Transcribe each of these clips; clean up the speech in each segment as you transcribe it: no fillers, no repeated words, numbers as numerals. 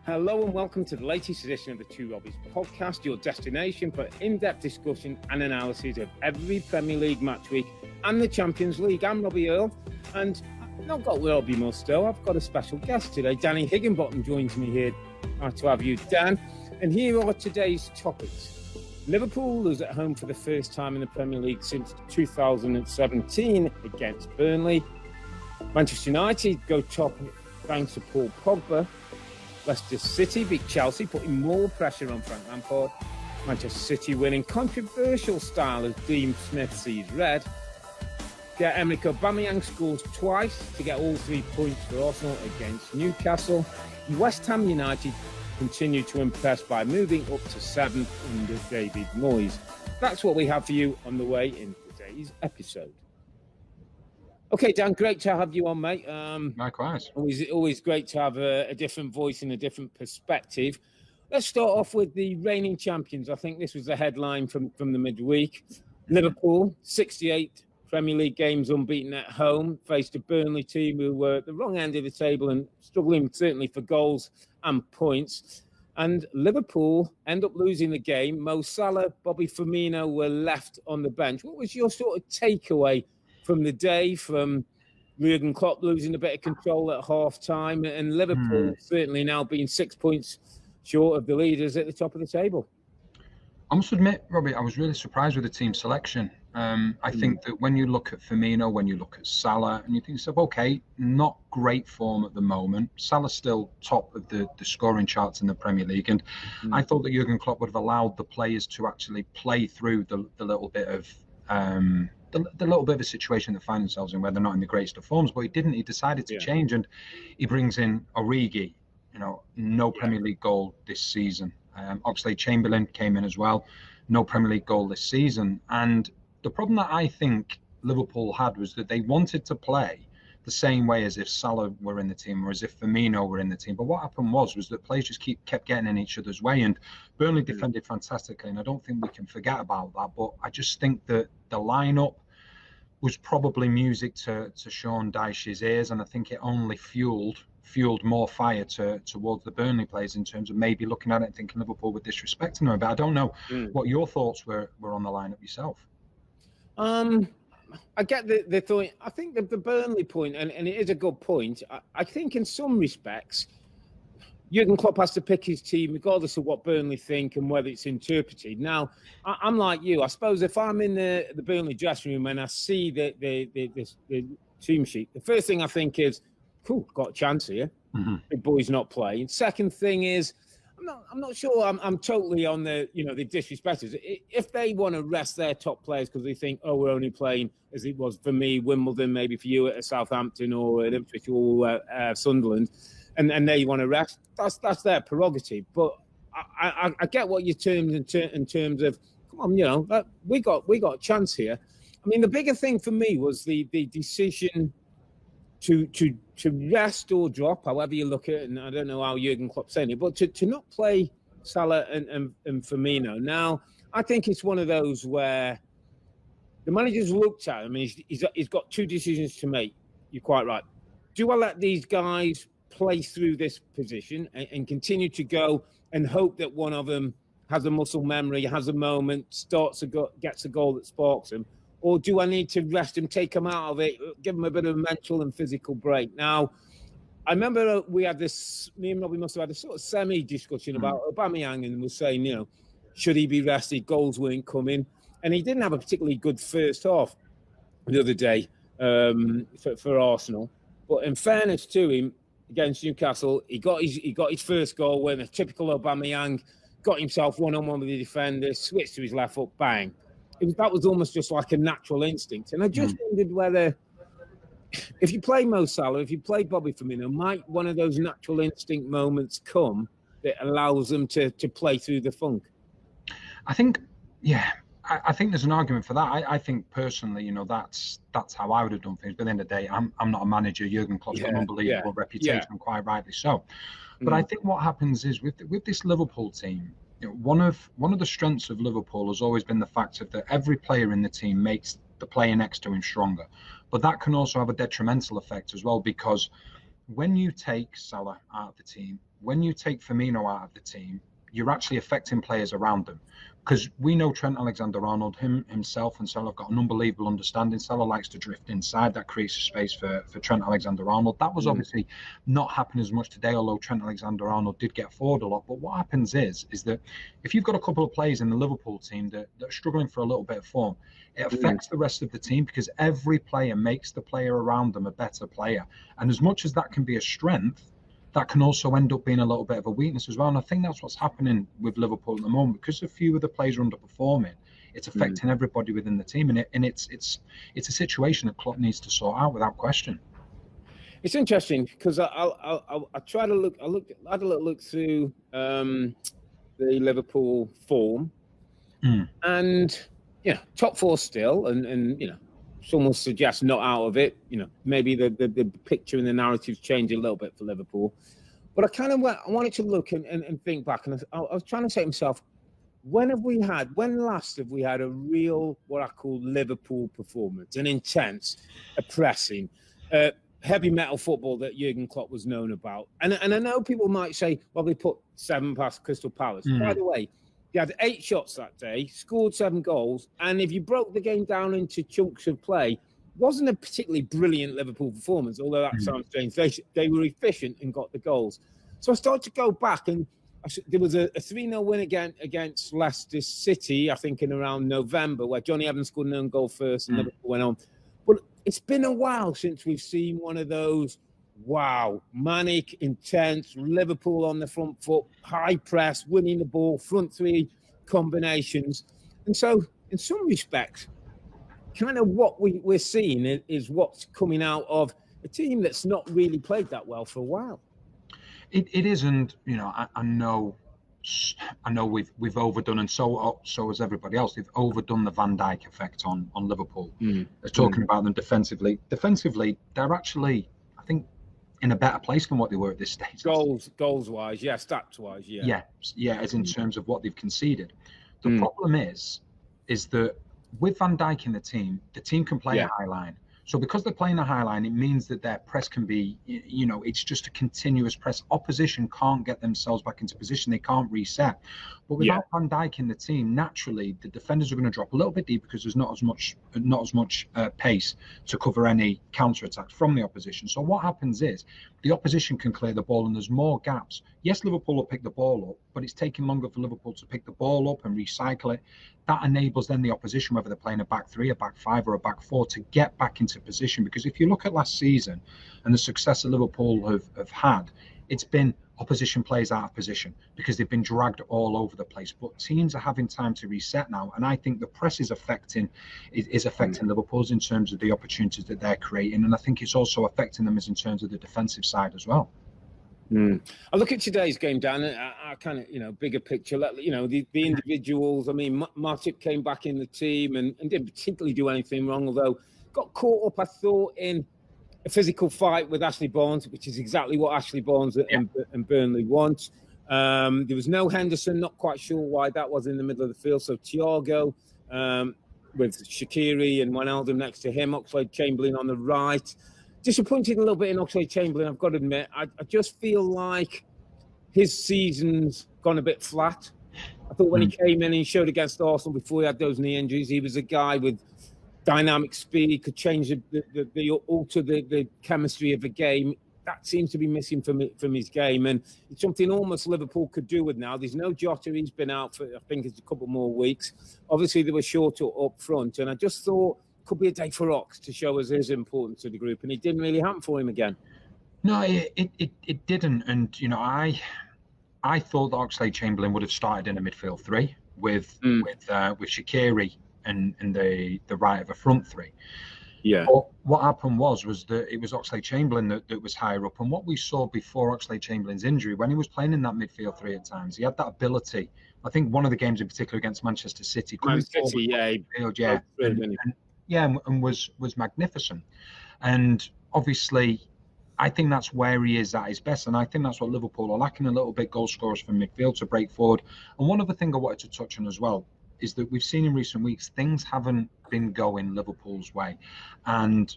Hello and welcome to the latest edition of the Robbies Podcast, your destination for in-depth discussion and analysis of every Premier League match week and the Champions League. I'm Robbie Earle, and I've not got Robbie Musto. I've got a special guest today. Danny Higginbotham joins me here. Nice to have you, Dan. And here are today's topics. Liverpool is at home for the first time in the Premier League since 2017 against Burnley. Manchester United go top thanks to Paul Pogba. Leicester City beat Chelsea, putting more pressure on Frank Lampard. Manchester City winning controversial style as Dean Smith sees red. Emerick Aubameyang scores twice to get all 3 points for Arsenal against Newcastle. West Ham United continue to impress by moving up to 7th under David Moyes. That's what we have for you on the way in today's episode. Okay, Dan, great to have you on, mate. Likewise. Always great to have a different voice and a different perspective. Let's start off with the reigning champions. I think this was the headline from the midweek. Liverpool, 68 Premier League games unbeaten at home, faced a Burnley team who were at the wrong end of the table and struggling certainly for goals and points. And Liverpool end up losing the game. Mo Salah, Bobby Firmino were left on the bench. What was your sort of takeaway from the day, from Jurgen Klopp losing a bit of control at half-time and Liverpool certainly now being 6 points short of the leaders at the top of the table? I must admit, Robbie, I was really surprised with the team selection. I think that when you look at Firmino, when you look at Salah, and you think to yourself, okay, not great form at the moment. Salah's still top of the scoring charts in the Premier League. And I thought that Jurgen Klopp would have allowed the players to actually play through the little bit of the little bit of a situation they find themselves in where they're not in the greatest of forms, but he didn't. He decided to change, and he brings in Origi. No Premier League goal this season. Obviously, Chamberlain came in as well. No Premier League goal this season. And the problem that I think Liverpool had was that they wanted to play the same way as if Salah were in the team or as if Firmino were in the team. But what happened was that players just kept getting in each other's way. And Burnley defended fantastically, and I don't think we can forget about that. But I just think that the lineup was probably music to Sean Dyche's ears, and I think it only fueled more fire towards the Burnley players in terms of maybe looking at it and thinking Liverpool were disrespecting them. But I don't know what your thoughts were on the lineup yourself. I get the thought. I think the Burnley point, and it is a good point. I think in some respects, Jurgen Klopp has to pick his team regardless of what Burnley think and whether it's interpreted. Now, I'm like you. I suppose if I'm in the Burnley dressing room and I see the team sheet, the first thing I think is, cool, got a chance here. Big boy's not playing. Second thing is, I'm not sure I'm totally on the disrespecters. If they want to rest their top players because they think, we're only playing as it was for me, Wimbledon, maybe for you at Southampton or at Ipswich or Sunderland, and they want to rest, that's their prerogative. But I get what you termed in terms of, come on, we got a chance here. I mean, the bigger thing for me was the decision to rest or drop, however you look at it, and I don't know how Jurgen Klopp's saying it, but to not play Salah and Firmino. Now, I think it's one of those where the manager's looked at him and he's got two decisions to make. You're quite right. Do I let these guys play through this position and continue to go and hope that one of them has a muscle memory, has a moment, gets a goal that sparks them? Or do I need to rest him, take him out of it, give him a bit of a mental and physical break? Now, I remember me and Robbie must have had a sort of semi-discussion about Aubameyang, and was saying, should he be rested? Goals weren't coming. And he didn't have a particularly good first half the other day for Arsenal. But in fairness to him, against Newcastle, he got his first goal when a typical Aubameyang got himself one-on-one with the defender, switched to his left foot, bang. That was almost just like a natural instinct. And I just wondered whether, if you play Mo Salah, if you play Bobby Firmino, might one of those natural instinct moments come that allows them to play through the funk? I think there's an argument for that. I think personally, that's how I would have done things. But at the end of the day, I'm not a manager. Jurgen Klopp's got an unbelievable reputation, and quite rightly so. But I think what happens is with this Liverpool team, one of the strengths of Liverpool has always been the fact that every player in the team makes the player next to him stronger. But that can also have a detrimental effect as well, because when you take Salah out of the team, when you take Firmino out of the team, you're actually affecting players around them. Because we know Trent Alexander-Arnold, himself and Salah have got an unbelievable understanding. Salah likes to drift inside. That creates a space for Trent Alexander-Arnold. That was obviously not happening as much today, although Trent Alexander-Arnold did get forward a lot. But what happens is that if you've got a couple of players in the Liverpool team that are struggling for a little bit of form, it affects the rest of the team, because every player makes the player around them a better player. And as much as that can be a strength, that can also end up being a little bit of a weakness as well. And I think that's what's happening with Liverpool at the moment, because a few of the players are underperforming. It's affecting everybody within the team, and it's a situation that Klopp needs to sort out without question. It's interesting because I try to look. I had a little look through the Liverpool form, and top four still, and some will suggest not out of it. Maybe the picture and the narrative's changed a little bit for Liverpool. But I wanted to look and think back, and I was trying to say to myself, when last have we had a real, what I call Liverpool performance, an intense, a pressing, heavy metal football that Jurgen Klopp was known about? And I know people might say, well, they put 7 past Crystal Palace. By the way, they had 8 shots that day, scored 7 goals, and if you broke the game down into chunks of play, wasn't a particularly brilliant Liverpool performance, although that sounds strange. They were efficient and got the goals. So I started to go back, and there was a 3-0 win against Leicester City, I think in around November, where Johnny Evans scored an own goal first and Liverpool went on. But it's been a while since we've seen one of those, manic, intense, Liverpool on the front foot, high press, winning the ball, front 3 combinations. And so, in some respects, kind of what we're seeing is what's coming out of a team that's not really played that well for a while. It isn't, I know we've overdone, and so has everybody else. They've overdone the Van Dijk effect on Liverpool. They're talking about them defensively. Defensively, they're actually, I think, in a better place than what they were at this stage. Goals wise, stats wise, as in terms of what they've conceded. The problem is that with Van Dijk in the team can play a high line. So because they're playing a high line, it means that their press can be, it's just a continuous press. Opposition can't get themselves back into position. They can't reset. But without Van Dijk in the team, naturally, the defenders are going to drop a little bit deep, because there's not as much pace to cover any counter-attacks from the opposition. So what happens is the opposition can clear the ball, and there's more gaps. Yes, Liverpool will pick the ball up, but it's taking longer for Liverpool to pick the ball up and recycle it. That enables then the opposition, whether they're playing a back 3, a back 5, or a back 4, to get back into position. Because if you look at last season and the success that Liverpool have had, it's been opposition players out of position because they've been dragged all over the place. But teams are having time to reset now, and I think the press is affecting Liverpool's in terms of the opportunities that they're creating, and I think it's also affecting them as in terms of the defensive side as well. I look at today's game, Dan, and I kind of, bigger picture, the individuals. I mean, Matip came back in the team and didn't particularly do anything wrong, although got caught up, I thought, in a physical fight with Ashley Barnes, which is exactly what Ashley Barnes and Burnley want. There was no Henderson, not quite sure why that was in the middle of the field. So Thiago with Shaqiri and Wijnaldum next to him, Oxlade-Chamberlain on the right. Disappointed a little bit in Oxlade-Chamberlain, I've got to admit. I just feel like his season's gone a bit flat. I thought when he came in and he showed against Arsenal before he had those knee injuries, he was a guy with dynamic speed, could change alter the chemistry of the game. That seems to be missing from his game, and it's something almost Liverpool could do with now. There's no Jota, he's been out for, I think it's a couple more weeks. Obviously, they were shorter up front, and I just thought could be a day for Ox to show us his importance to the group, and it didn't really happen for him again. No, it didn't, and I thought that Oxlade-Chamberlain would have started in a midfield 3 with Shaqiri and the right of a front 3. Yeah. But what happened was that it was Oxlade-Chamberlain that was higher up, and what we saw before Oxlade-Chamberlain's injury, when he was playing in that midfield 3 at times, he had that ability. I think one of the games in particular against Manchester City, and was magnificent. And obviously, I think that's where he is at his best, and I think that's what Liverpool are lacking a little bit, goal scorers from midfield to break forward. And one other thing I wanted to touch on as well, is that we've seen in recent weeks things haven't been going Liverpool's way. And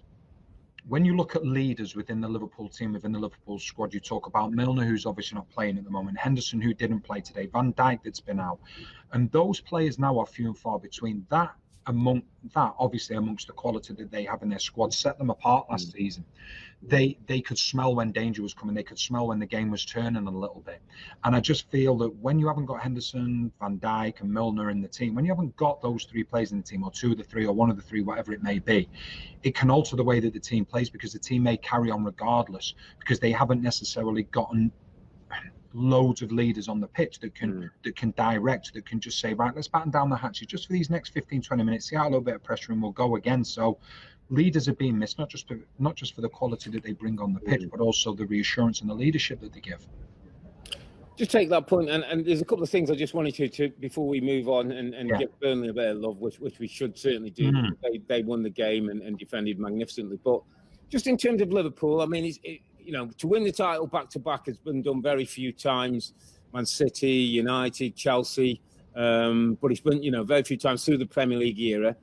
when you look at leaders within the Liverpool team, within the Liverpool squad, you talk about Milner, who's obviously not playing at the moment, Henderson, who didn't play today, Van Dijk, that's been out. And those players now are few and far between. Obviously amongst the quality that they have in their squad, set them apart last season. They could smell when danger was coming. They could smell when the game was turning a little bit. And I just feel that when you haven't got Henderson, Van Dijk and Milner in the team, when you haven't got those three players in the team, or two of the three, or one of the three, whatever it may be, it can alter the way that the team plays, because the team may carry on regardless, because they haven't necessarily gotten loads of leaders on the pitch that can direct, that can just say, right, let's batten down the hatches just for these next 15-20 minutes, see out a little bit of pressure, and we'll go again. So leaders are being missed, not just for the quality that they bring on the pitch, but also the reassurance and the leadership that they give. Just take that point, and there's a couple of things I just wanted to before we move on and give Burnley a bit of love, which we should certainly do. They won the game and defended magnificently. But just in terms of Liverpool, I mean, to win the title back-to-back has been done very few times. Man City, United, Chelsea, but it's been, very few times through the Premier League era.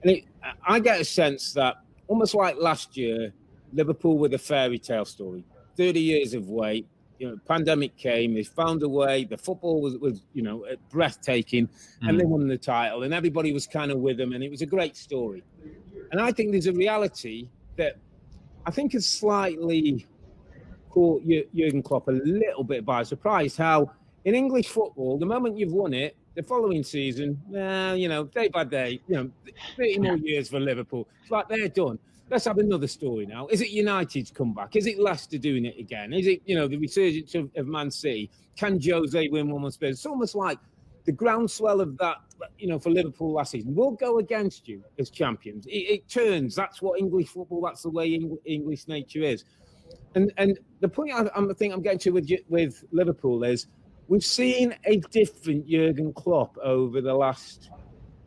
And I get a sense that, almost like last year, Liverpool with a fairy tale story. 30 years of wait, pandemic came, they found a way, the football was breathtaking, and they won the title, and everybody was kind of with them, and it was a great story. And I think there's a reality that I think has slightly caught Jurgen Klopp a little bit by surprise, how in English football, the moment you've won it, the following season, day by day, 30 more years for Liverpool. It's like they're done. Let's have another story now. Is it United's comeback? Is it Leicester doing it again? Is it, the resurgence of Man City? Can Jose win one more Spurs? It's almost like the groundswell of that, for Liverpool last season will go against you as champions. It turns. That's what English football, that's the way English nature is. And the point I think I'm getting to with Liverpool is we've seen a different Jurgen Klopp over the last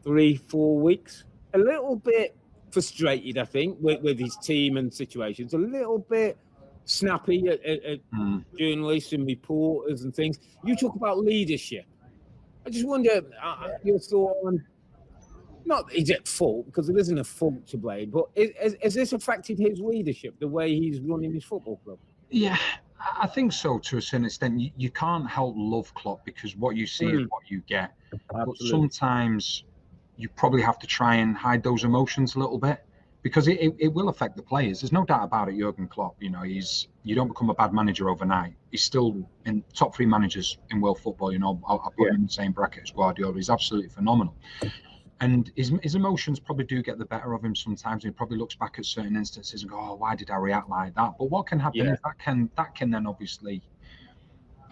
3-4 weeks. A little bit frustrated, I think, with his team and situations. A little bit snappy at journalists and reporters and things. You talk about leadership. I just wonder your thought on, not is it fault, because there isn't a fault to blame, but has this affected his leadership, the way he's running his football club? Yeah, I think so to a certain extent. You can't help love Klopp, because what you see is what you get. Absolutely. But sometimes you probably have to try and hide those emotions a little bit, because it will affect the players. There's no doubt about it. Jurgen Klopp, you don't become a bad manager overnight. He's still in top 3 managers in world football. I'll put him in the same bracket as Guardiola. He's absolutely phenomenal. And his emotions probably do get the better of him sometimes. He probably looks back at certain instances and go, "Oh, why did I react like that?" But what can happen is that can then obviously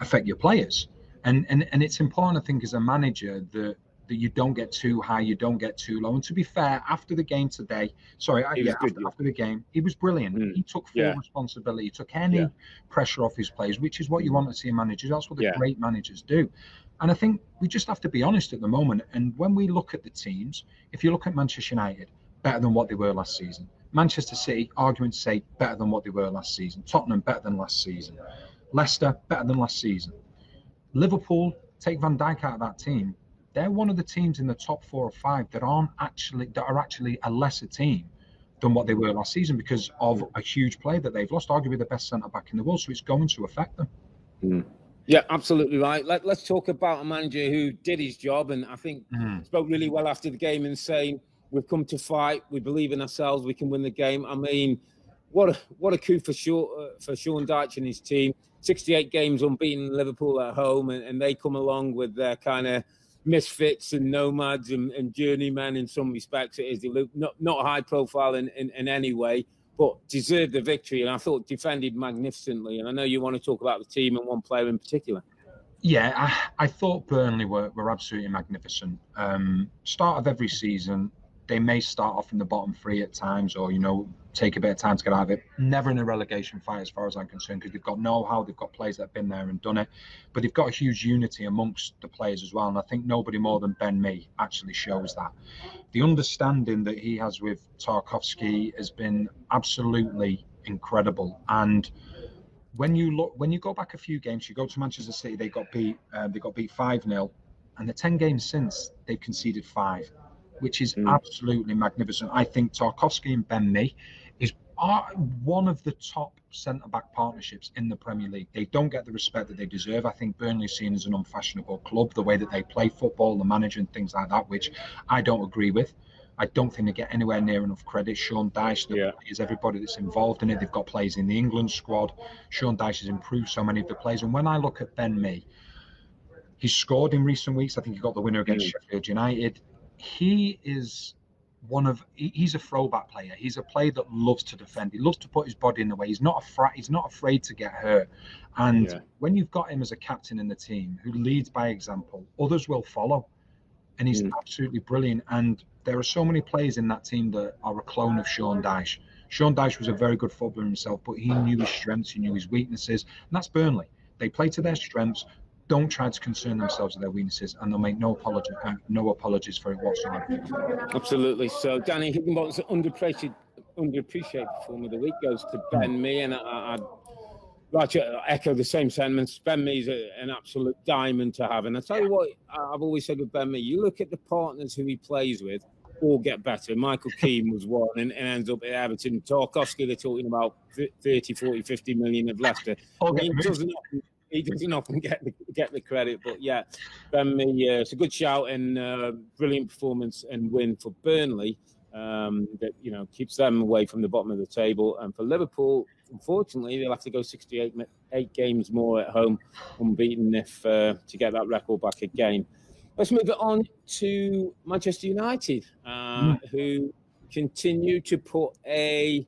affect your players. And it's important, I think, as a manager that you don't get too high, you don't get too low. And to be fair, after the game today, after the game, he was brilliant. He took full responsibility. He took any pressure off his players, which is what you want to see a manager. That's what the great managers do. And I think we just have to be honest at the moment. And when we look at the teams, if you look at Manchester United, better than what they were last season. Manchester City, argument to say, better than what they were last season. Tottenham, better than last season. Leicester, better than last season. Liverpool, take Van Dijk out of that team. They're one of the teams in the top 4 or 5 that are actually a lesser team than what they were last season, because of a huge player that they've lost, arguably the best centre-back in the world. So it's going to affect them. Yeah, absolutely right. Let's talk about a manager who did his job, and I think spoke really well after the game in saying, we've come to fight, we believe in ourselves, we can win the game. I mean, what a coup for Sean Dyche and his team. 68 games unbeaten in Liverpool at home, and they come along with their kind of misfits and nomads and journeymen in some respects. It is not high profile in any way, but deserved the victory, and I thought defended magnificently. And I know you want to talk about the team and one player in particular. Yeah, I thought Burnley were absolutely magnificent. Start of every season, they may start off in the bottom 3 at times, or take a bit of time to get out of it. Never in a relegation fight, as far as I'm concerned, because they've got know-how, they've got players that have been there and done it, but they've got a huge unity amongst the players as well. And I think nobody more than Ben Mee actually shows that. The understanding that he has with Tarkowski has been absolutely incredible. And when you go back a few games, you go to Manchester City, they got beat 5-0. And the 10 games since, they've conceded 5, which is absolutely magnificent. I think Tarkowski and Ben Mee are one of the top centre-back partnerships in the Premier League. They don't get the respect that they deserve. I think Burnley's seen as an unfashionable club, the way that they play football, the manager and things like that, which I don't agree with. I don't think they get anywhere near enough credit. Sean Dyche, the players, everybody that's involved in it, they've got players in the England squad. Sean Dyche has improved so many of the players. And when I look at Ben Mee, he's scored in recent weeks. I think he got the winner against Sheffield United. He is he's a throwback player. He's a player that loves to defend. He loves to put his body in the way. He's not afraid to get hurt. And when you've got him as a captain in the team who leads by example, others will follow. And he's absolutely brilliant. And there are so many players in that team that are a clone of Sean Dyche. Sean Dyche was a very good footballer himself, but he knew his strengths, he knew his weaknesses. And that's Burnley. They play to their strengths. Don't try to concern themselves with their weaknesses, and they'll make no apologies for it whatsoever. Absolutely. So Danny Higginbotham's underappreciated performer of the week goes to Ben Mee, and I'd like to echo the same sentiments. Ben Mee's an absolute diamond to have, and I tell you what, I've always said with Ben Mee, you look at the partners who he plays with, all get better. Michael Keane was one and ends up at Everton. Tarkowski, they're talking about 30, 40, 50 million of Leicester. He doesn't often get the credit, but yeah, Ben Mee, it's a good shout and brilliant performance and win for Burnley. That keeps them away from the bottom of the table, and for Liverpool, unfortunately, they'll have to go 68 games more at home, unbeaten if to get that record back again. Let's move it on to Manchester United, who continue to put a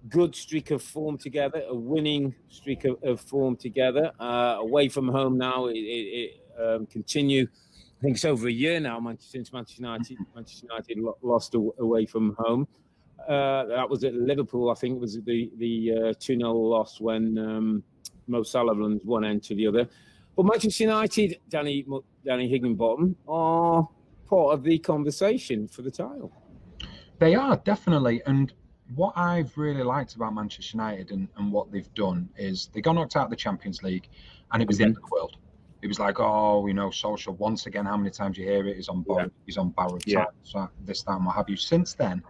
good streak of form together, a winning streak of form together. Away from home now, it continue. I think it's over a year now since Manchester United lost away from home. That was at Liverpool. I think it was the 2-0 loss when Mo Salah runs one end to the other. But Manchester United, Danny Higginbotham, are part of the conversation for the title. They are, definitely. And what I've really liked about Manchester United and what they've done is they got knocked out of the Champions League, and it was the end of the world. It was like, Solskjaer, once again, how many times you hear it, he's on borrowed time, so this, that, and what have you. Since then,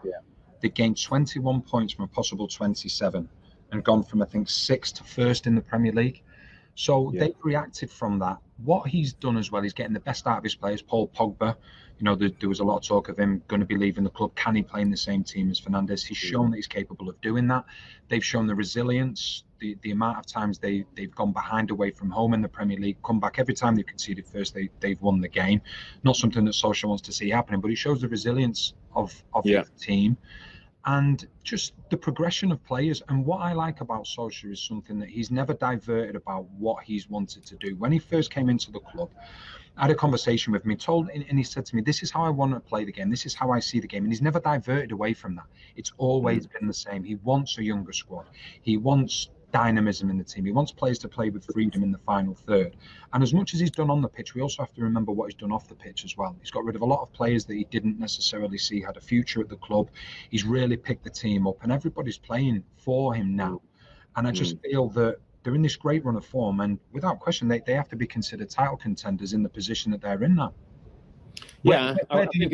they gained 21 points from a possible 27 and gone from, I think, 6th to 1st in the Premier League. So they've reacted from that. What he's done as well, he's getting the best out of his players. Paul Pogba, there was a lot of talk of him going to be leaving the club. Can he play in the same team as Fernandes? He's shown that he's capable of doing that. They've shown the resilience, the amount of times they've gone behind away from home in the Premier League, come back every time they've conceded first, they've won the game. Not something that Solskjaer wants to see happening, but he shows the resilience of the team. And just the progression of players. And what I like about Solskjaer is something that he's never diverted about what he's wanted to do. When he first came into the club, I had a conversation with him, and he said to me, this is how I want to play the game. This is how I see the game. And he's never diverted away from that. It's always been the same. He wants a younger squad. He wants dynamism in the team. He wants players to play with freedom in the final third. And as much as he's done on the pitch, we also have to remember what he's done off the pitch as well. He's got rid of a lot of players that he didn't necessarily see had a future at the club. He's really picked the team up, and everybody's playing for him now. And I just feel that they're in this great run of form, and without question, they have to be considered title contenders in the position that they're in now. I think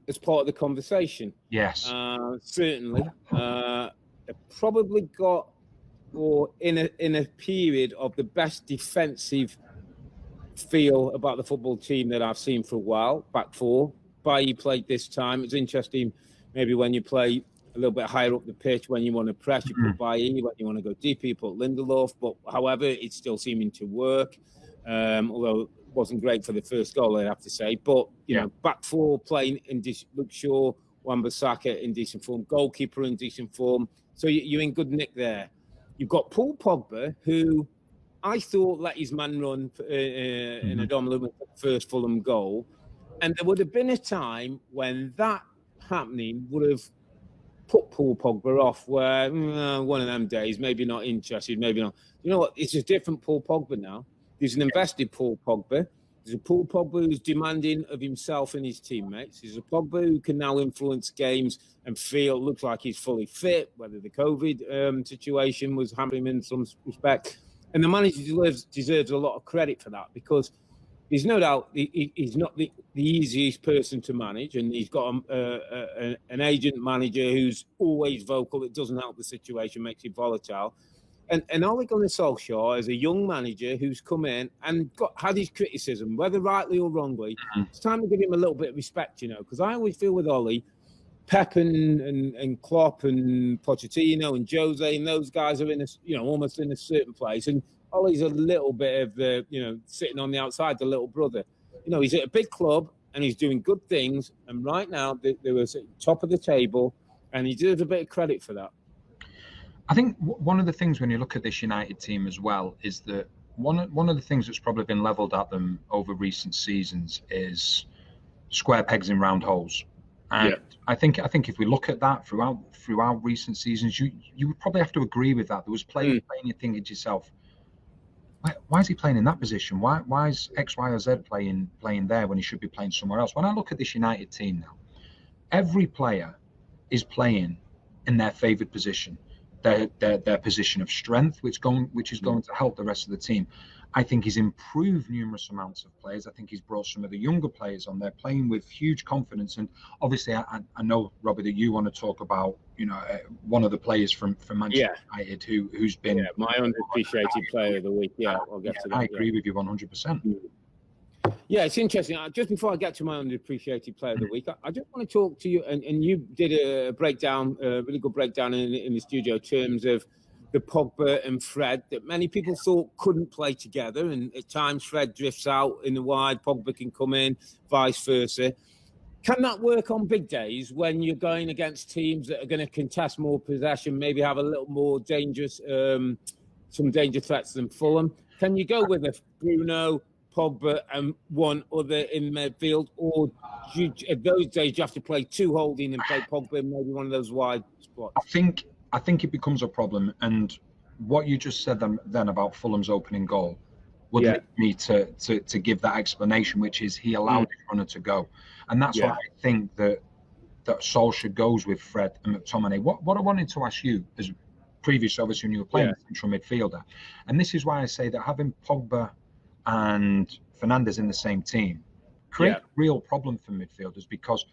it's part of the conversation. Yes. Certainly. They've probably got, or in a period of the best defensive feel about the football team that I've seen for a while. Back four. Bailly played this time. It's interesting, maybe when you play a little bit higher up the pitch, when you want to press, you put Bailly. When you want to go deeper, you put Lindelof. But however, it's still seeming to work. Although it wasn't great for the first goal, I have to say. But, back four playing in Luke Shaw, Wan-Bissaka in decent form, goalkeeper in decent form. So you're in good nick there. You've got Paul Pogba, who I thought let his man run in a dominant first Fulham goal. And there would have been a time when that happening would have put Paul Pogba off, where one of them days, maybe not interested, maybe not. You know what? It's a different Paul Pogba now. There's an invested Paul Pogba. There's a Paul Pogba who's demanding of himself and his teammates. There's a Pogba who can now influence games and looks like he's fully fit, whether the COVID situation was hampering him in some respect. And the manager deserves a lot of credit for that, because There's no doubt he's not the easiest person to manage, and he's got an agent manager who's always vocal. It doesn't help the situation, makes it volatile. And Ole Gunnar Solskjaer is a young manager who's come in and had his criticism, whether rightly or wrongly. It's time to give him a little bit of respect, because I always feel with Ole, Pep and Klopp and Pochettino and Jose and those guys are in almost in a certain place. And Ole's a little bit of the, sitting on the outside, the little brother. He's at a big club and he's doing good things. And right now, they were at the top of the table, and he deserves a bit of credit for that. I think one of the things when you look at this United team as well is that one of the things that's probably been levelled at them over recent seasons is square pegs in round holes. And I think if we look at that throughout recent seasons, you would probably have to agree with that. There was players playing, you think to yourself, why is he playing in that position? Why is X, Y, or Z playing there when he should be playing somewhere else? When I look at this United team now, every player is playing in their favoured position. Their position of strength, which is going to help the rest of the team. I think he's improved numerous amounts of players. I think he's brought some of the younger players on there, playing with huge confidence. And obviously, I know, Robbie, that you want to talk about, one of the players from Manchester United who's been my underappreciated player of the week. I'll get to that. I agree with you 100%. Yeah, it's interesting. Just before I get to my underappreciated player of the week, I just want to talk to you, and you did a breakdown, a really good breakdown in the studio in terms of the Pogba and Fred that many people thought couldn't play together, and at times Fred drifts out in the wide, Pogba can come in, vice versa. Can that work on big days when you're going against teams that are going to contest more possession, maybe have a little more dangerous, some danger threats than Fulham? Can you go with a Bruno, Pogba and one other in midfield, or at those days you have to play two holding and play Pogba in maybe one of those wide spots? I think it becomes a problem, and what you just said then about Fulham's opening goal would lead me to give that explanation, which is he allowed his runner to go, and that's why I think that Solskjaer goes with Fred and McTominay. What I wanted to ask you is previous, obviously, when you were playing central midfielder, and this is why I say that having Pogba and Fernandes in the same team create a real problem for midfielders, because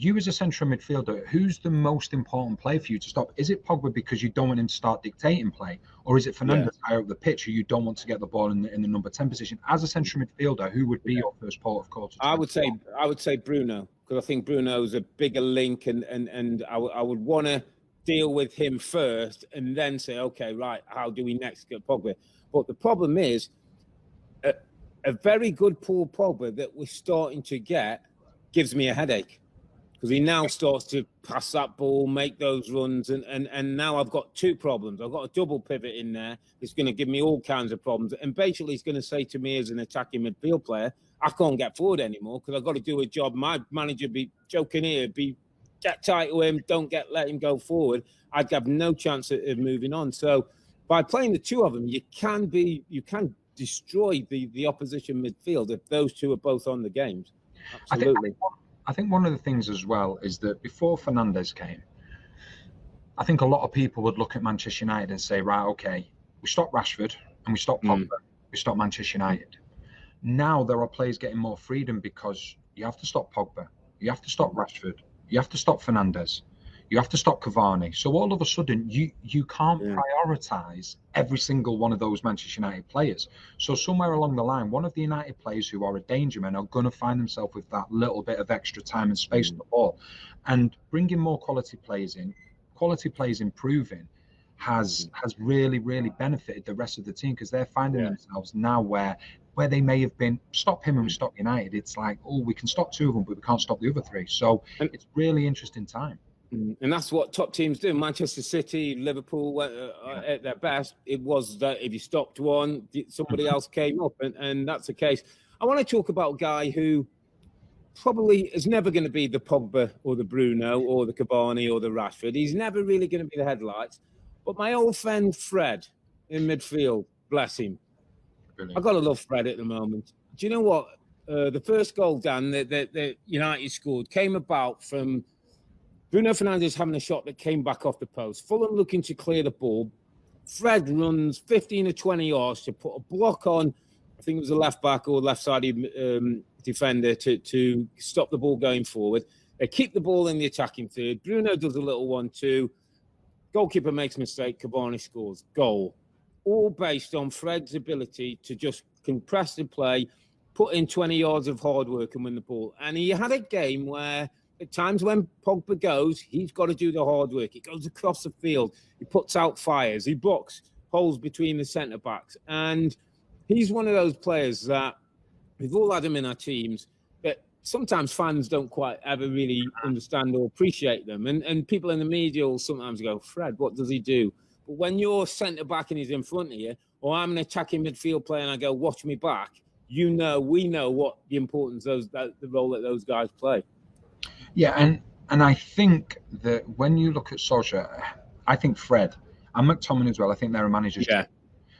you as a central midfielder, who's the most important player for you to stop? Is it Pogba because you don't want him to start dictating play, or is it Fernandes higher up the pitch who you don't want to get the ball in the number 10 position? As a central midfielder, who would be your first port of call? I would say Bruno, because I think Bruno's a bigger link, and I would want to deal with him first and then say, okay, right, how do we next get Pogba? But the problem is, a very good Paul Pogba that we're starting to get gives me a headache, because he now starts to pass that ball, make those runs, and now I've got two problems. I've got a double pivot in there. It's going to give me all kinds of problems, and basically it's going to say to me as an attacking midfield player, I can't get forward anymore because I've got to do a job. My manager be joking here, get tight to him, don't let him go forward. I'd have no chance of moving on. So by playing the two of them, you can destroy the opposition midfield if those two are both on the games. Absolutely. I think one of the things as well is that before Fernandes came, I think a lot of people would look at Manchester United and say, right, okay, we stopped Rashford and we stopped Pogba, we stopped Manchester United. Now there are players getting more freedom because you have to stop Pogba, you have to stop Rashford, you have to stop Fernandes, you have to stop Cavani. So all of a sudden, you can't prioritise every single one of those Manchester United players. So somewhere along the line, one of the United players who are a danger man are going to find themselves with that little bit of extra time and space on the ball. And bringing more quality players improving has really, really benefited the rest of the team, because they're finding themselves now where they may have been, stop him and we stop United. It's like, oh, we can stop two of them, but we can't stop the other three. So it's really interesting time. And that's what top teams do. Manchester City, Liverpool, at their best, it was that if you stopped one, somebody else came up, and that's the case. I want to talk about a guy who probably is never going to be the Pogba or the Bruno or the Cavani or the Rashford. He's never really going to be the headlights. But my old friend Fred in midfield, bless him. Brilliant. I've got to love Fred at the moment. Do you know what? The first goal, Dan, that United scored came about from Bruno Fernandes having a shot that came back off the post. Fulham looking to clear the ball. Fred runs 15 or 20 yards to put a block on I think it was a left back or left-sided defender to stop the ball going forward. They keep the ball in the attacking third. Bruno does a little 1-2. Goalkeeper makes a mistake. Cavani scores. Goal. All based on Fred's ability to just compress the play, put in 20 yards of hard work and win the ball. And he had a game where at times when Pogba goes, he's got to do the hard work. He goes across the field. He puts out fires. He blocks holes between the centre-backs. And he's one of those players that we've all had him in our teams, but sometimes fans don't quite ever really understand or appreciate them. And people in the media will sometimes go, Fred, what does he do? But when you're centre-back and he's in front of you, or I'm an attacking midfield player and I go, watch me back, we know what the importance the role that those guys play. Yeah, and I think that when you look at Solskjaer, I think Fred and McTominay as well, I think they're a manager's job.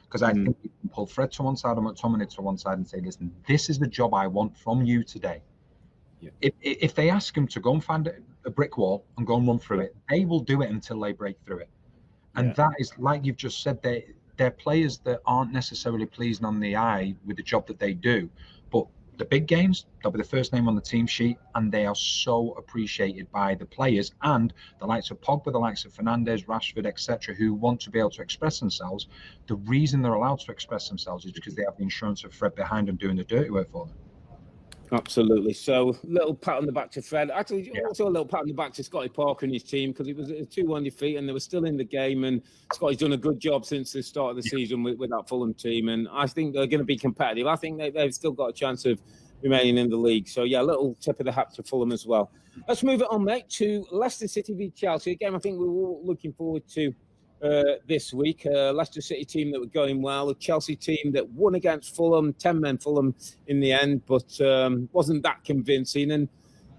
Because I think you can pull Fred to one side or McTominay to one side and say, listen, this is the job I want from you today. Yeah. If they ask him to go and find a brick wall and go and run through it, they will do it until they break through it. And that is, like you've just said, they're players that aren't necessarily pleasing on the eye with the job that they do. But the big games, they'll be the first name on the team sheet, and they are so appreciated by the players and the likes of Pogba, the likes of Fernandes, Rashford, etc., who want to be able to express themselves. The reason they're allowed to express themselves is because they have the insurance of Fred behind them doing the dirty work for them. Absolutely. So, little pat on the back to Fred. Actually, also a little pat on the back to Scotty Parker and his team, because it was a 2-1 defeat and they were still in the game. And Scotty's done a good job since the start of the season with that Fulham team. And I think they're going to be competitive. I think they've still got a chance of remaining in the league. So, yeah, a little tip of the hat to Fulham as well. Let's move it on, mate, to Leicester City v Chelsea. Again, I think we're all looking forward to this week. Leicester City team that were going well, a Chelsea team that won against Fulham, 10-men Fulham in the end, but wasn't that convincing. And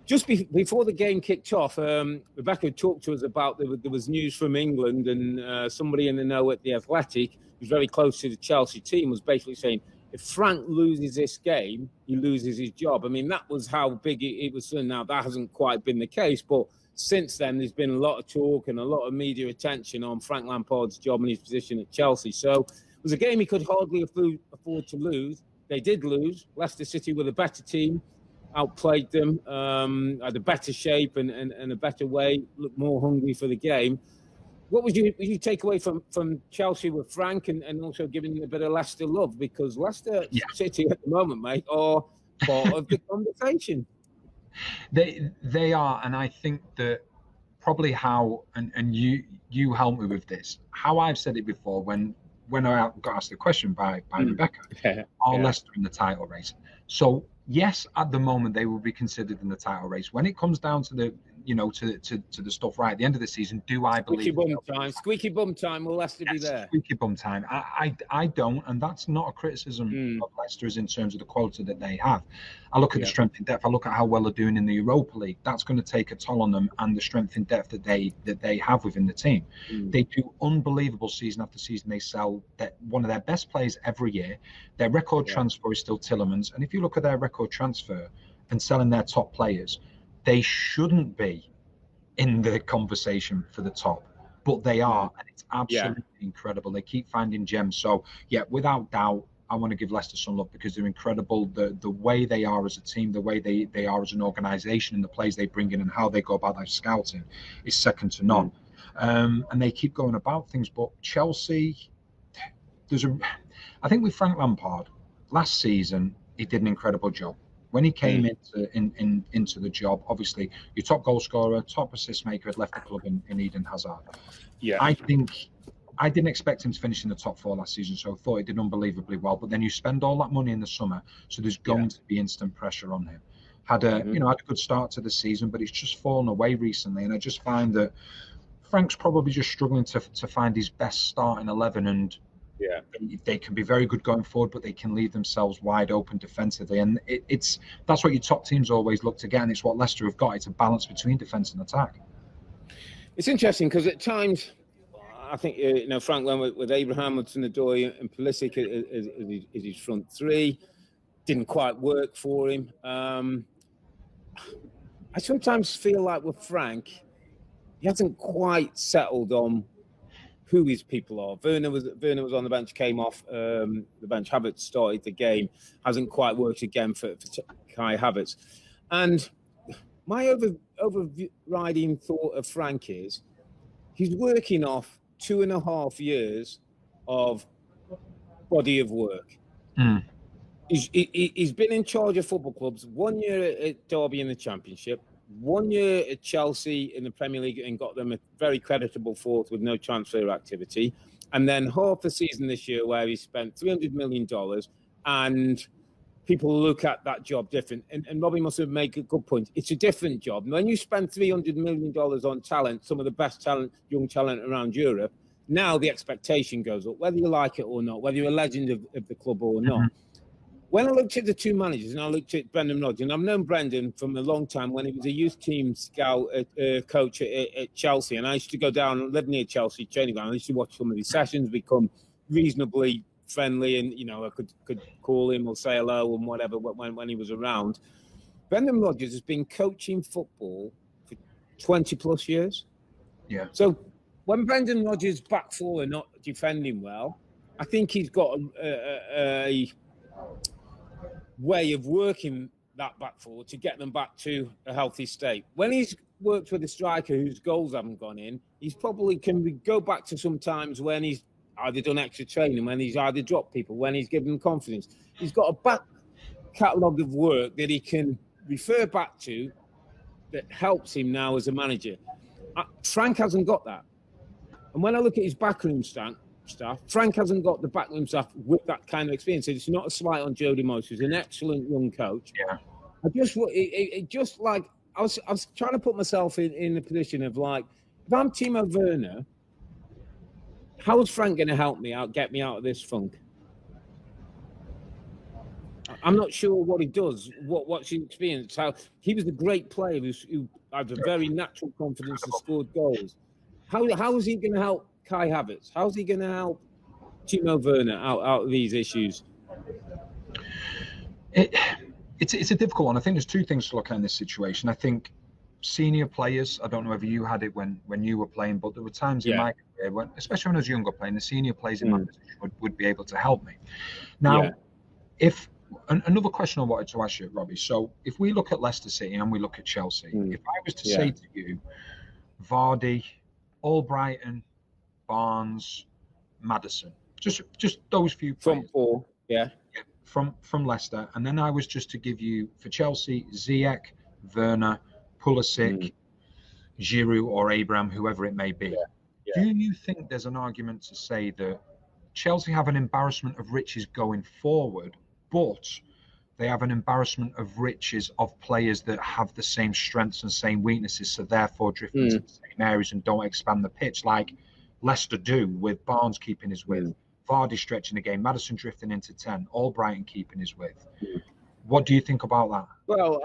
just before the game kicked off, Rebecca talked to us about there was news from England, and somebody in the know at The Athletic, who's very close to the Chelsea team, was basically saying, if Frank loses this game, he loses his job. I mean, that was how big it was. Now, that hasn't quite been the case, but since then, there's been a lot of talk and a lot of media attention on Frank Lampard's job and his position at Chelsea. So it was a game he could hardly afford to lose. They did lose. Leicester City were the better team, outplayed them, had a better shape and a better way, looked more hungry for the game. What would you take away from Chelsea with Frank and also giving a bit of Leicester love? Because Leicester City at the moment, mate, are part of the conversation. They are, and I think that probably how, and you help me with this, how I've said it before when I got asked the question by Rebecca, are Leicester in the title race? So yes, at the moment they will be considered in the title race. When it comes down to the to the stuff right at the end of the season, do I believe squeaky bum time, will Leicester be there? Squeaky bum time. I don't, and that's not a criticism of Leicester in terms of the quality that they have. I look at the strength in depth. I look at how well they're doing in the Europa League. That's going to take a toll on them, and the strength in depth that they have within the team. They do unbelievable season after season. They sell one of their best players every year. Their record transfer is still Tielemans, and if you look at their record transfer and selling their top players, they shouldn't be in the conversation for the top, but they are, and it's absolutely incredible. They keep finding gems. So, without doubt, I want to give Leicester some love because they're incredible. The way they are as a team, the way they are as an organisation, and the players they bring in and how they go about their scouting is second to none. And they keep going about things. But Chelsea, I think with Frank Lampard, last season, he did an incredible job. When he came into the job, obviously, your top goal scorer, top assist maker had left the club in Eden Hazard. Yeah, I think I didn't expect him to finish in the top 4 last season, so I thought he did unbelievably well. But then you spend all that money in the summer, so there's going to be instant pressure on him. Had a good start to the season, but it's just fallen away recently, and I just find that Frank's probably just struggling to find his best starting 11 and. Yeah, they can be very good going forward, but they can leave themselves wide open defensively, and that's what your top teams always look to get, and it's what Leicester have got. It's a balance between defence and attack. It's interesting because at times, I think Frank went with Abraham, Hudson-Odoi, and Pulisic as his front three. Didn't quite work for him. I sometimes feel like with Frank, he hasn't quite settled on who his people are. Werner was on the bench, came off the bench. Havertz started the game, hasn't quite worked again for Kai Havertz. And my overriding thought of Frank is he's working off 2.5 years of body of work. Mm. He's been in charge of football clubs 1 year at Derby in the Championship, 1 year at Chelsea in the Premier League and got them a very creditable fourth with no transfer activity. And then half the season this year where he spent $300 million and people look at that job different. And Robbie must have made a good point. It's a different job. When you spend $300 million on talent, some of the best talent, young talent around Europe, now the expectation goes up, whether you like it or not, whether you're a legend of the club or not. Mm-hmm. When I looked at the two managers, and I looked at Brendan Rodgers, and I've known Brendan from a long time when he was a youth team scout coach at Chelsea, and I used to go down and live near Chelsea training ground. I used to watch some of his sessions, become reasonably friendly, and I could call him or say hello and whatever when he was around. Brendan Rodgers has been coaching football for 20 plus years. Yeah. So when Brendan Rodgers' back four are not defending well, I think he's got a way of working that back forward to get them back to a healthy state. When he's worked with a striker whose goals haven't gone in, he's probably can go back to some times when he's either done extra training, when he's either dropped people, when he's given them confidence. He's got a back catalogue of work that he can refer back to that helps him now as a manager. Frank hasn't got that. And when I look at his backroom staff, Frank hasn't got the backroom staff with that kind of experience. It's not a slight on Jody Moyes, who's an excellent young coach. Yeah. I was trying to put myself in the position of like, if I'm Timo Werner, how is Frank going to help me out, get me out of this funk? I'm not sure what he does, what's his experience. How he was a great player who had a very natural confidence and scored goals. How is he going to help Kai Havertz? How's he going to help Timo Werner out of these issues? It's a difficult one. I think there's two things to look at in this situation. I think senior players, I don't know whether you had it when you were playing, but there were times in my career, especially when I was younger playing, the senior players in my position would be able to help me. Now, if another question I wanted to ask you, Robbie, so if we look at Leicester City and we look at Chelsea, if I was to say to you, Vardy, Albrighton, Barnes, Maddison, just those few players. From four, from Leicester, and then I was just to give you for Chelsea, Ziyech, Werner, Pulisic, Giroud or Abraham, whoever it may be. Do you think there's an argument to say that Chelsea have an embarrassment of riches going forward, but they have an embarrassment of riches of players that have the same strengths and same weaknesses, so therefore drift into the same areas and don't expand the pitch like Leicester do, with Barnes keeping his width, Vardy stretching the game, Maddison drifting into 10, Albrighton keeping his width. What do you think about that? Well,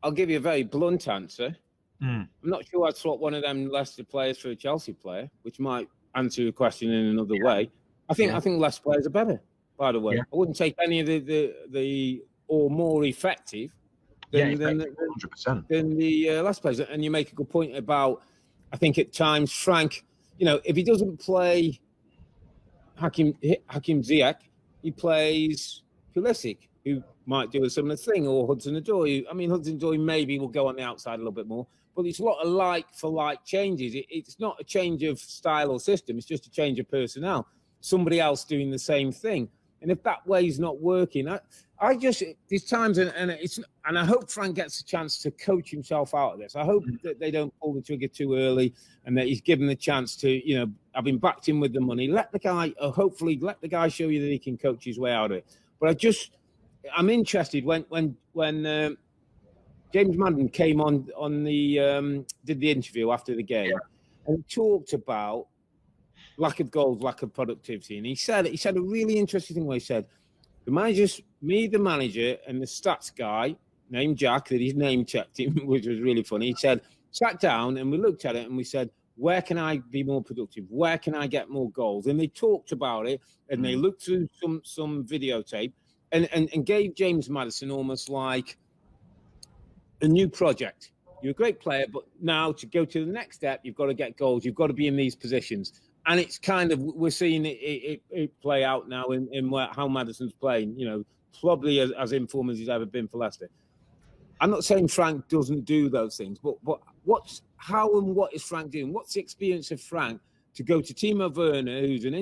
I'll give you a very blunt answer. I'm not sure I'd swap one of them Leicester players for a Chelsea player, which might answer your question in another way. I think Leicester players are better, by the way. I wouldn't take any of the or more effective than the Leicester players. And you make a good point about, I think at times, Frank, if he doesn't play Hakim Ziyech, he plays Pulisic, who might do a similar thing, or Hudson-Odoi. Hudson-Odoi maybe will go on the outside a little bit more, but it's a lot of like-for-like changes. It's not a change of style or system. It's just a change of personnel. Somebody else doing the same thing. And if that way's not working, I just, there's times, and I hope Frank gets a chance to coach himself out of this. I hope that they don't pull the trigger too early and that he's given the chance to, having backed him with the money, hopefully let the guy show you that he can coach his way out of it. But I'm interested when James Madden came on the did the interview after the game and talked about lack of goals, lack of productivity, and he said a really interesting thing where he said the manager and the stats guy named Jack, that his name checked him, which was really funny. He said sat down and we looked at it and we said, where can I be more productive? Where can I get more goals? And they talked about it and they looked through some videotape and gave James Maddison almost like a new project. you're a great player, but now to go to the next step, you've got to get goals. You've got to be in these positions. And it's kind of, we're seeing it play out now in how Maddison's playing, probably as informed as he's ever been for Leicester. I'm not saying Frank doesn't do those things, but how and what is Frank doing? What's the experience of Frank to go to Timo Werner, who's an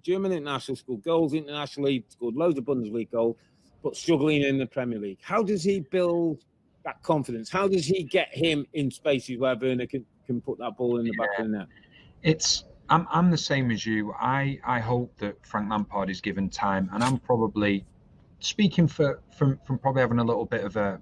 German international, scored goals internationally, scored loads of Bundesliga goals, but struggling in the Premier League? How does he build that confidence? How does he get him in spaces where Werner can put that ball in the back of the net? I'm the same as you. I hope that Frank Lampard is given time, and I'm probably speaking from probably having a little bit of a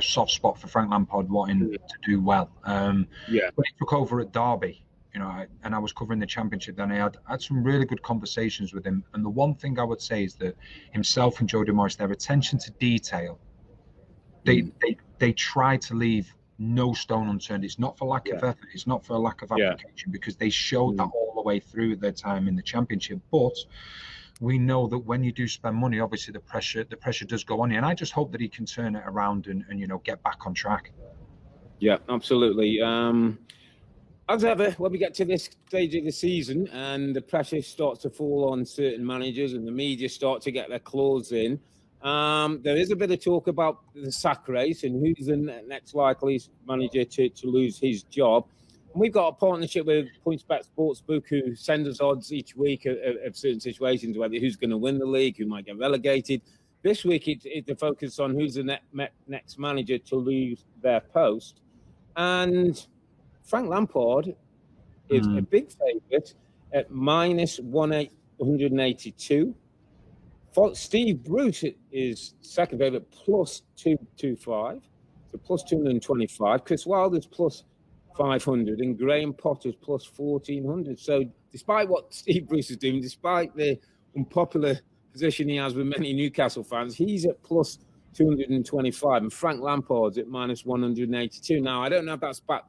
soft spot for Frank Lampard wanting to do well. When he took over at Derby, and I was covering the Championship, then I had some really good conversations with him. And the one thing I would say is that himself and Jody Morris, their attention to detail, they try to leave no stone unturned. It's not for lack of effort. It's not for a lack of application, because they showed that all the way through their time in the Championship. But we know that when you do spend money, obviously the pressure does go on you. And I just hope that he can turn it around and get back on track. Yeah, absolutely. As ever, when we get to this stage of the season and the pressure starts to fall on certain managers and the media start to get their claws in, there is a bit of talk about the sack race and who's the next likely manager to lose his job. And we've got a partnership with PointsBet Sportsbook, who send us odds each week of certain situations, whether who's going to win the league, who might get relegated. This week, it's the focus on who's the next manager to lose their post. And Frank Lampard is a big favourite at minus 182. Steve Bruce is second favourite, plus 225, so plus 225. Chris Wilder's plus 500, and Graham Potter's plus 1,400. So despite what Steve Bruce is doing, despite the unpopular position he has with many Newcastle fans, he's at plus 225, and Frank Lampard's at minus 182. Now, I don't know if that's back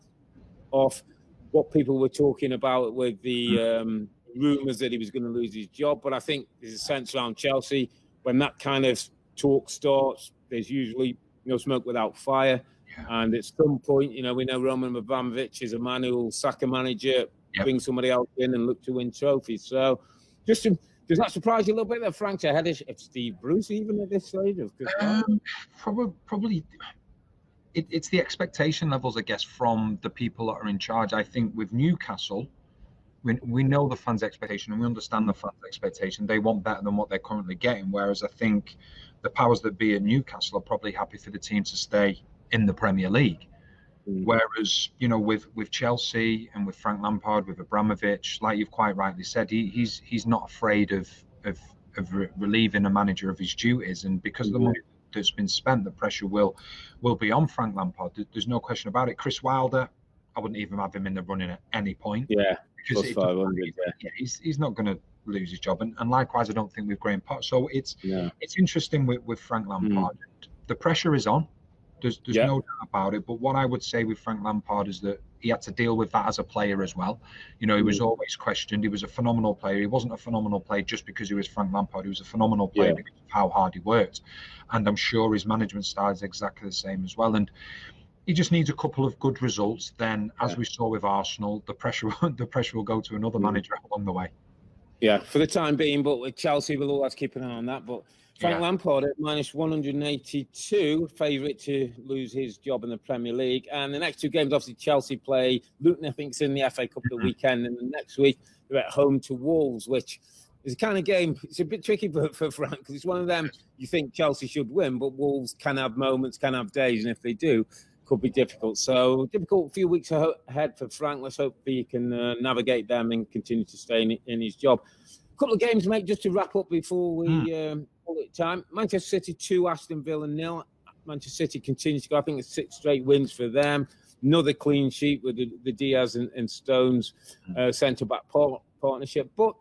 off what people were talking about with the rumours that he was going to lose his job, but I think there's a sense around Chelsea when that kind of talk starts, there's usually no smoke without fire. And at some point, we know Roman Abramovich is a man who will sack a manager, bring somebody else in and look to win trophies. So does that surprise you a little bit that Frank's ahead of Steve Bruce even at this stage? Probably. It's the expectation levels, I guess, from the people that are in charge. I think with Newcastle, we know the fans' expectation and we understand the fans' expectation. They want better than what they're currently getting. Whereas I think the powers that be at Newcastle are probably happy for the team to stay in the Premier League. Whereas, with Chelsea and with Frank Lampard, with Abramovich, like you've quite rightly said, he's not afraid of relieving a manager of his duties. And because of the money that's been spent, the pressure will be on Frank Lampard. There's no question about it. Chris Wilder, I wouldn't even have him in the running at any point. Because 500, he's not going to lose his job. And likewise, I don't think with Graham Potter. So it's interesting with Frank Lampard. The pressure is on. There's no doubt about it. But what I would say with Frank Lampard is that he had to deal with that as a player as well. He was always questioned. He was a phenomenal player. He wasn't a phenomenal player just because he was Frank Lampard. He was a phenomenal player because of how hard he worked. And I'm sure his management style is exactly the same as well. And he just needs a couple of good results. Then, as we saw with Arsenal, the pressure will go to another manager along the way. Yeah, for the time being. But with Chelsea, we'll always keep an eye on that. But Frank Lampard at minus 182, favourite to lose his job in the Premier League. And the next two games, obviously, Chelsea play Luton, I think, in the FA Cup the weekend. And the next week, they're at home to Wolves, which is a kind of game, it's a bit tricky for Frank, because it's one of them you think Chelsea should win, but Wolves can have moments, can have days, and if they do, could be difficult. So difficult few weeks ahead for Frank. Let's hope he can navigate them and continue to stay in his job. A couple of games, mate, just to wrap up before we call it time. Manchester City 2, Aston Villa 0. Manchester City continues to go. I think it's 6 straight wins for them. Another clean sheet with the Diaz and Stones centre-back partnership. But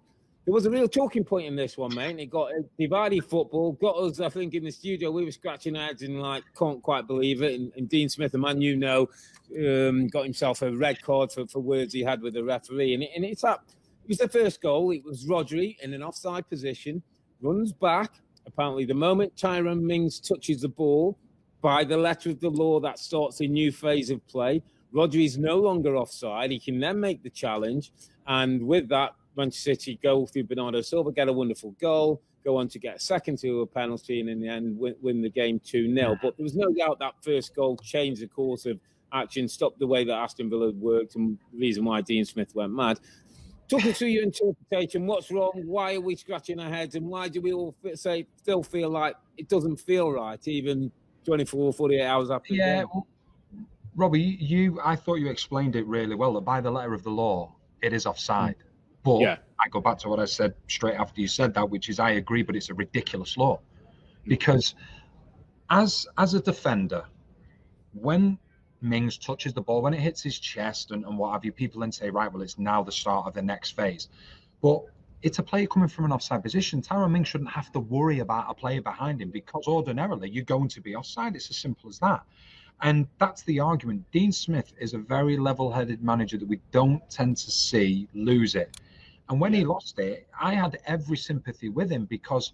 there was a real talking point in this one, mate. It got divided football, got us, I think, in the studio. We were scratching our heads and, can't quite believe it. And Dean Smith, the man got himself a red card for words he had with the referee. And it's up. It was the first goal. It was Rodri in an offside position, runs back. Apparently, the moment Tyrone Mings touches the ball, by the letter of the law, that starts a new phase of play. Rodri is no longer offside. He can then make the challenge. And with that, Manchester City go through Bernardo Silva, get a wonderful goal, go on to get a second to a penalty, and in the end win the game 2-0. But there was no doubt that first goal changed the course of action, stopped the way that Aston Villa worked, and the reason why Dean Smith went mad. Talk us through your interpretation. What's wrong? Why are we scratching our heads? And why do we all still feel like it doesn't feel right, even 24, 48 hours after the game? Well, Robbie, I thought you explained it really well, that by the letter of the law, it is offside. But I go back to what I said straight after you said that, which is I agree, but it's a ridiculous law. Because as a defender, when Mings touches the ball, when it hits his chest and what have you, people then say, right, well, it's now the start of the next phase. But it's a player coming from an offside position. Tyrone Mings shouldn't have to worry about a player behind him because ordinarily you're going to be offside. It's as simple as that. And that's the argument. Dean Smith is a very level-headed manager that we don't tend to see lose it. And when he lost it, I had every sympathy with him, because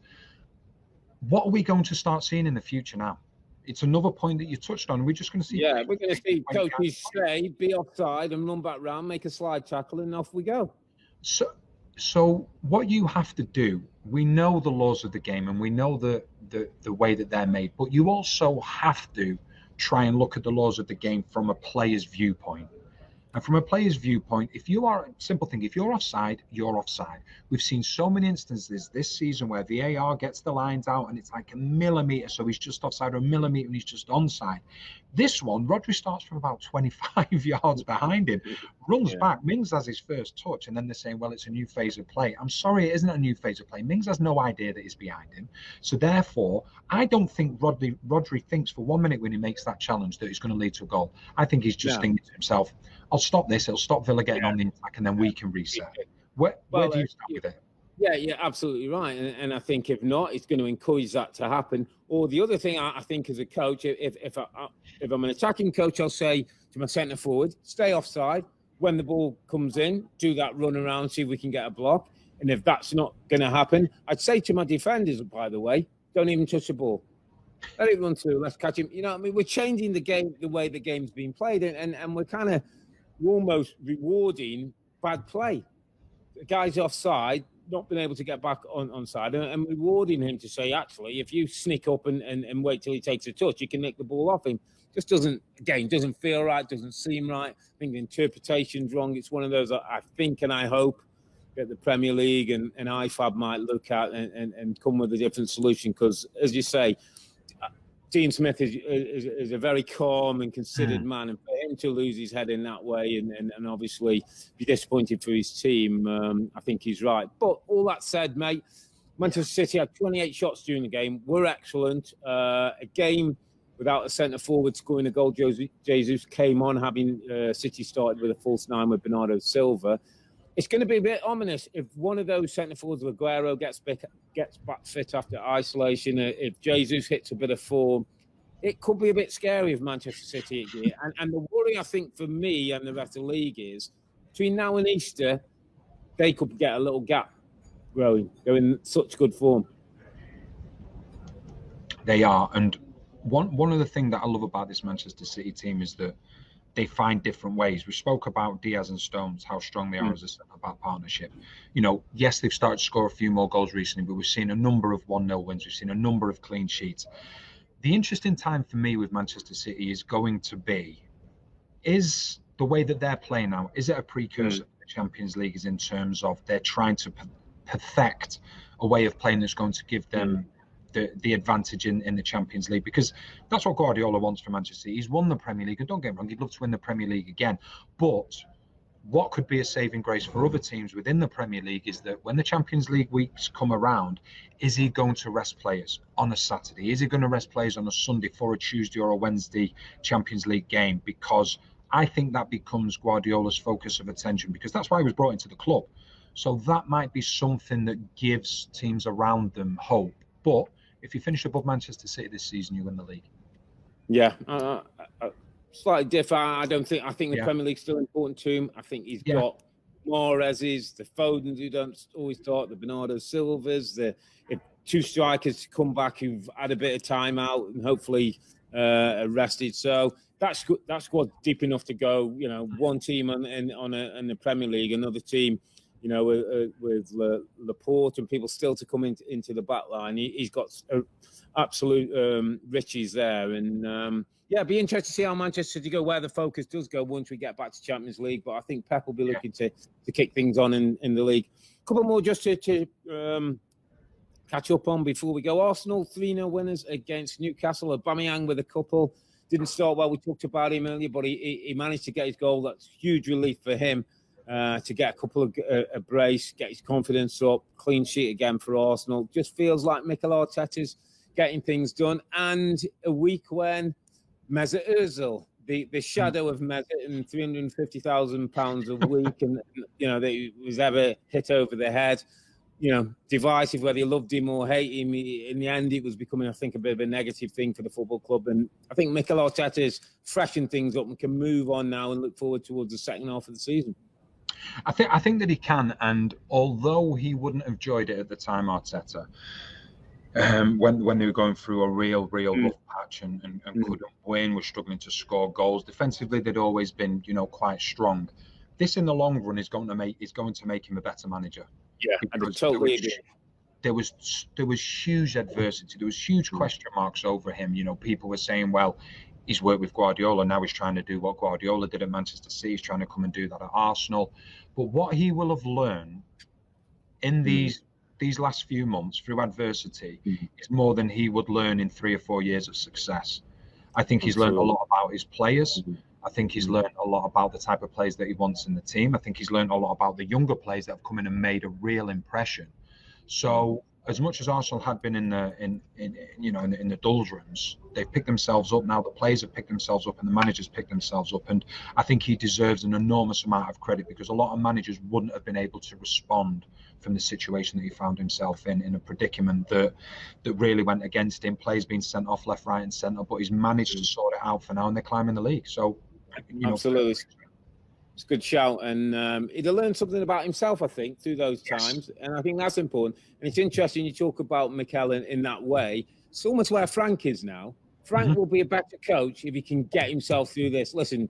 what are we going to start seeing in the future now? It's another point that you touched on. We're just going to see. Yeah, we're going to see coaches say, be offside and run back round, make a slide tackle, and off we go. So what you have to do, we know the laws of the game and we know the way that they're made, but you also have to try and look at the laws of the game from a player's viewpoint. And from a player's viewpoint, if you're offside, you're offside. We've seen so many instances this season where VAR gets the lines out and it's like a millimetre, so he's just offside, or a millimetre and he's just onside. This one, Rodri starts from about 25 yards behind him, runs back. Mings has his first touch, and then they're saying, well, it's a new phase of play. I'm sorry, it isn't a new phase of play. Mings has no idea that he's behind him. So therefore, I don't think Rodri thinks for 1 minute when he makes that challenge that it's going to lead to a goal. I think he's just thinking to himself, I'll stop this, it'll stop Villa getting on the attack, and then we can reset. Where do you start with it? Yeah, you're absolutely right. And I think if not, it's going to encourage that to happen. Or the other thing I think as a coach, if I'm an attacking coach, I'll say to my centre forward, stay offside. When the ball comes in, do that run around, see if we can get a block. And if that's not going to happen, I'd say to my defenders, by the way, don't even touch the ball. Let it run through, let's catch him. You know what I mean? We're changing the game, the way the game's being played, and we're almost rewarding bad play. The guy's offside, not been able to get back on side, and rewarding him to say, actually, if you sneak up and wait till he takes a touch, you can nick the ball off him. Just doesn't feel right, doesn't seem right. I think the interpretation's wrong. It's one of those I think and I hope that the Premier League and IFAB might look at and come with a different solution, because, as you say, Dean Smith is a very calm and considered man, and for him to lose his head in that way and obviously be disappointed for his team, I think he's right. But all that said, mate, Manchester City had 28 shots during the game, were excellent. A game without a centre-forward scoring a goal. Jesus came on, having City started with a false nine with Bernardo Silva. It's going to be a bit ominous if one of those centre-forwards, Aguero, gets back fit after isolation. If Jesus hits a bit of form, it could be a bit scary if Manchester City here. And the worry, I think, for me and the rest of the league is, between now and Easter, they could get a little gap growing. They're in such good form. They are. And one of the things that I love about this Manchester City team is that they find different ways. We spoke about Diaz and Stones, how strong they are as a centre-back partnership. You know, yes, they've started to score a few more goals recently, but we've seen a number of 1-0 wins. We've seen a number of clean sheets. The interesting time for me with Manchester City is going to be, is the way that they're playing now, is it a precursor to the Champions League, is in terms of they're trying to perfect a way of playing that's going to give them the advantage in the Champions League, because that's what Guardiola wants for Manchester City. He's won the Premier League, and don't get me wrong, he'd love to win the Premier League again. But what could be a saving grace for other teams within the Premier League is that when the Champions League weeks come around, is he going to rest players on a Saturday? Is he going to rest players on a Sunday for a Tuesday or a Wednesday Champions League game? Because I think that becomes Guardiola's focus of attention, because that's why he was brought into the club. So that might be something that gives teams around them hope. But if you finish above Manchester City this season, you win the league. Yeah, slightly different. I think the Premier League's still important to him. I think he's got Mahrez's, the Fodens who don't always start, the Bernardo Silvas, the two strikers to come back who've had a bit of time out and hopefully rested. So that squad deep enough to go. You know, one team in the Premier League, another team, you know, with Laporte and people still to come into the back line. He's got absolute riches there. And it'd be interesting to see how Manchester City go, where the focus does go once we get back to Champions League. But I think Pep will be looking to kick things on in the league. A couple more just to catch up on before we go. Arsenal 3-0 winners against Newcastle. Aubameyang with a couple. Didn't start well. We talked about him earlier, but he managed to get his goal. That's huge relief for him. To get a couple of a brace, get his confidence up, clean sheet again for Arsenal. Just feels like Mikel Arteta's getting things done. And a week when Mesut Ozil, the shadow of Mesut, and £350,000 a week, and you know that he was ever hit over the head. You know, divisive whether you loved him or hate him. In the end, it was becoming, I think, a bit of a negative thing for the football club. And I think Mikel Arteta's freshened things up and can move on now and look forward towards the second half of the season. I think that he can, and although he wouldn't have enjoyed it at the time, Arteta, when they were going through a real rough patch and couldn't win, were struggling to score goals. Defensively, they'd always been, you know, quite strong. This, in the long run, is going to make him a better manager. Yeah, I totally agree. There was huge adversity. There was huge question marks over him. You know, people were saying, well, he's worked with Guardiola. Now he's trying to do what Guardiola did at Manchester City. He's trying to come and do that at Arsenal. But what he will have learned in these last few months through adversity is more than he would learn in 3 or 4 years of success. I think he's learned a lot about his players. I think he's learned a lot about the type of players that he wants in the team. I think he's learned a lot about the younger players that have come in and made a real impression. So as much as Arsenal had been in the doldrums, they've picked themselves up now. The players have picked themselves up, and the managers picked themselves up. And I think he deserves an enormous amount of credit, because a lot of managers wouldn't have been able to respond from the situation that he found himself in a predicament that really went against him. Players being sent off left, right, and centre, but he's managed to sort it out for now, and they're climbing the league. So, absolutely. It's a good shout, and he'd have learned something about himself, I think, through those times, and I think that's important. And it's interesting you talk about Mikel in that way. It's almost where Frank is now. Frank will be a better coach if he can get himself through this. Listen,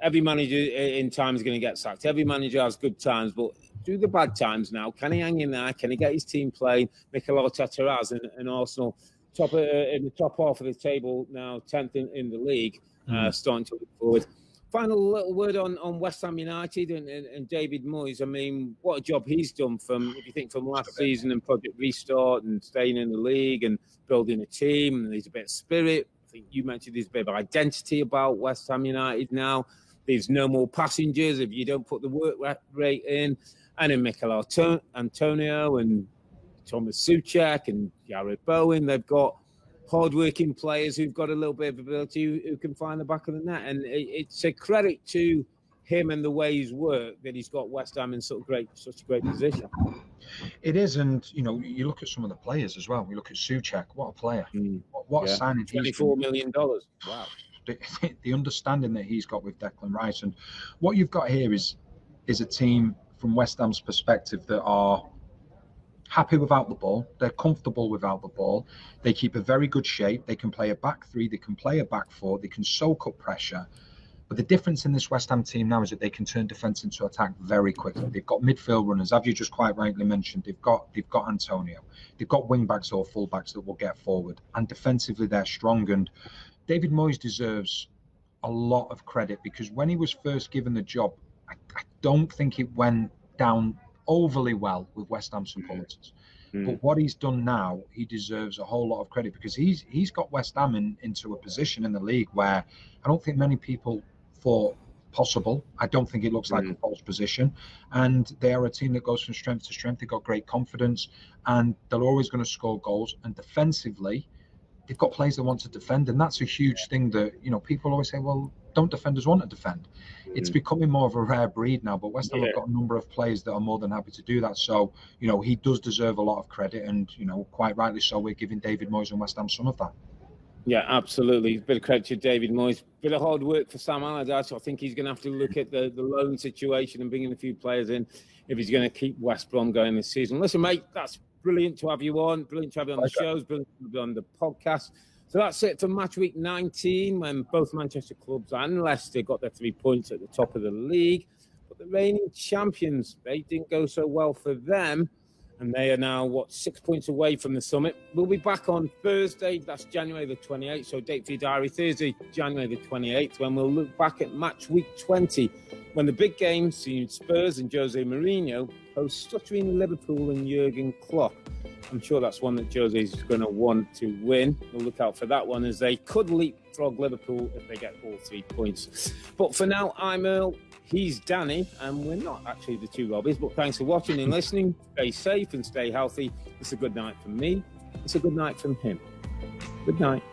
every manager in time is going to get sacked. Every manager has good times, but through the bad times now, can he hang in there? Can he get his team playing? Mikel Arteta has, and Arsenal in the top half of the table now, 10th in the league, starting to look forward. Final little word on West Ham United and David Moyes. I mean, what a job he's done from last season and Project Restart and staying in the league and building a team. And there's a bit of spirit. I think you mentioned there's a bit of identity about West Ham United now. There's no more passengers if you don't put the work rate in. And in Mikel Antonio and Thomas Souček and Jared Bowen, they've got hard-working players who've got a little bit of ability who can find the back of the net. And it's a credit to him and the way he's worked that he's got West Ham in such a great position. It is, and you look at some of the players as well. We look at Souček, what a player. What a signing. $24 million. Wow. The understanding that he's got with Declan Rice. And what you've got here is a team from West Ham's perspective that are happy without the ball. They're comfortable without the ball. They keep a very good shape. They can play a back three. They can play a back four. They can soak up pressure. But the difference in this West Ham team now is that they can turn defence into attack very quickly. They've got midfield runners, as you just quite rightly mentioned. They've got Antonio. They've got wing backs or full backs that will get forward. And defensively, they're strong. And David Moyes deserves a lot of credit, because when he was first given the job, I don't think it went down overly well with West Ham supporters. But what he's done now, he deserves a whole lot of credit, because he's got West Ham into a position in the league where I don't think many people thought possible. I don't think it looks like a false position. And they are a team that goes from strength to strength. They've got great confidence, and they're always going to score goals. And defensively, they've got players that want to defend. And that's a huge thing that, people always say, well, don't defenders want to defend? It's becoming more of a rare breed now, but West Ham have got a number of players that are more than happy to do that. So, he does deserve a lot of credit, and, quite rightly so, we're giving David Moyes and West Ham some of that. Yeah, absolutely. A bit of credit to David Moyes. Bit of hard work for Sam Allardyce. I think he's going to have to look at the loan situation and bringing a few players in if he's going to keep West Brom going this season. Listen, mate, that's brilliant to have you on. Brilliant to have you on the shows. Brilliant to have you on the podcast. So that's it for match week 19, when both Manchester clubs and Leicester got their 3 points at the top of the league. But the reigning champions, they didn't go so well for them. And they are now, 6 points away from the summit. We'll be back on Thursday, that's January the 28th. So date for your diary, Thursday, January the 28th, when we'll look back at match week 20, when the big game seen Spurs and Jose Mourinho host stuttering Liverpool and Jurgen Klopp. I'm sure that's one that Jose is going to want to win. We'll look out for that one, as they could leapfrog Liverpool if they get all 3 points. But for now, I'm Earle, he's Danny, and we're not actually the two Robbies, but thanks for watching and listening. Stay safe and stay healthy. It's a good night from me. It's a good night from him. Good night.